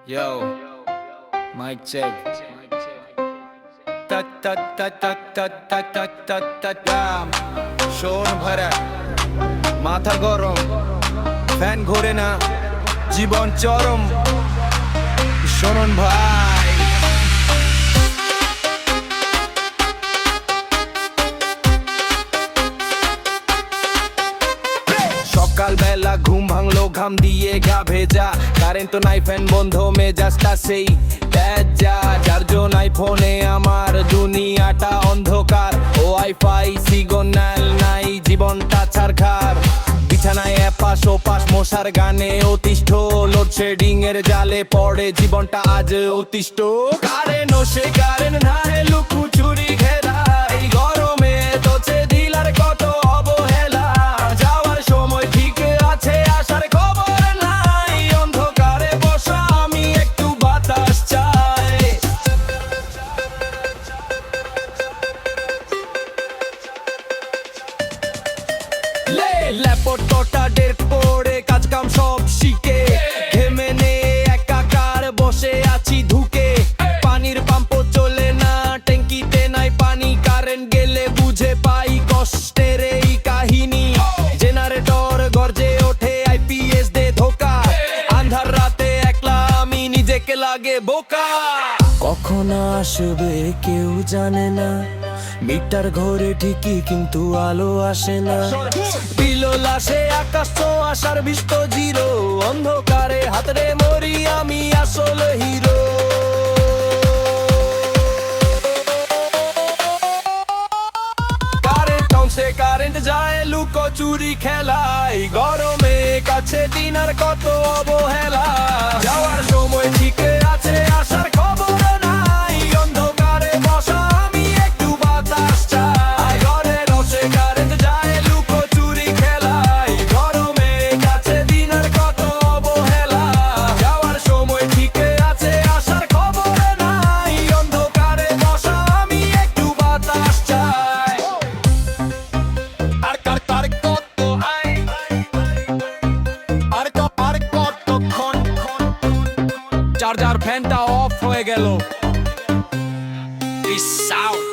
Yo, mic check. Ta ta ta ta ta ta ta ta ta ta. শোন ভরা মাথা গরম, fan ঘোরে না, জীবন চরম। শোনন ভাই, সকালবেলা ঘুম ভাঙলো ঘাম দিয়ে গা ভেজা, কারেন্ট তো নাই, ফ্যান বন্ধ, মেজাজটা সেই তেজা। যার জন্য আইফোনে আমার দুনিয়াটা অন্ধকার, ও ওয়াইফাই সিগন্যাল নাই, জীবনটা ছারখার। বিছানায় এপাশ ওপাশ মশার গানে অতিষ্ঠ, লোডশেডিং এর জালে পড়ে জীবনটা আজ অতিষ্ঠ। কারেন্ট ও সে কারেন্ট নাই, লুকোচুরি ঘেরা এই গরমে তোছে দিলার কত অবহেলা। যাওয়ার সময় ঠিক আছে, আসার খবর নাই, অন্ধকারে বসা আমি একটু বাতাস চাই। ল্যাপটপটা ডের পড়ে কাজ কাম সব শিখে, ঘেমে নে একাকার বসে আছি ধুকে। পানির পাম্পও চলে না, ট্যাঙ্কিতে নাই পানি, কারেন্ট গেলে বুঝে পাই কষ্টের এই কাহিনী। জেনারেটর গর্জে ওঠে, আইপিএস দে ধোকা, আন্ধার রাতে একলা আমি নিজেকে লাগে বোকা। কখন আসবে কেউ জানে না, মিটার ঘরে ঠিকই কিন্তু আলো আসে না। বিলল আসে আকাশ তো আসার বিস্ত জিরো, অন্ধকারে হাতরে মরি আমি আসল হিরো। কারেন্ট অংশে কারেন্ট যায়, লুকোচুরি খেলাই, গরমে কাছে দিনার কত অবহেলা। যাওয়ার সময় ঠিক আছে, আসার খবর নাই, অন্ধকারে বসা আমি একটু বাতাস চাই। ঘরের অংশে কারেন্ট যায়, লুকোচুরি খেলাই, গরমে কাছে দিনার কত অবহেলা। যাওয়ার সময় ঠিক আছে, আসার খবর নাই, অন্ধকারে বসা আমি একটু বাতাস চাই। আর কতক্ষণ চার্জার ফ্যানটা অফ হয়ে গেল। Peace out.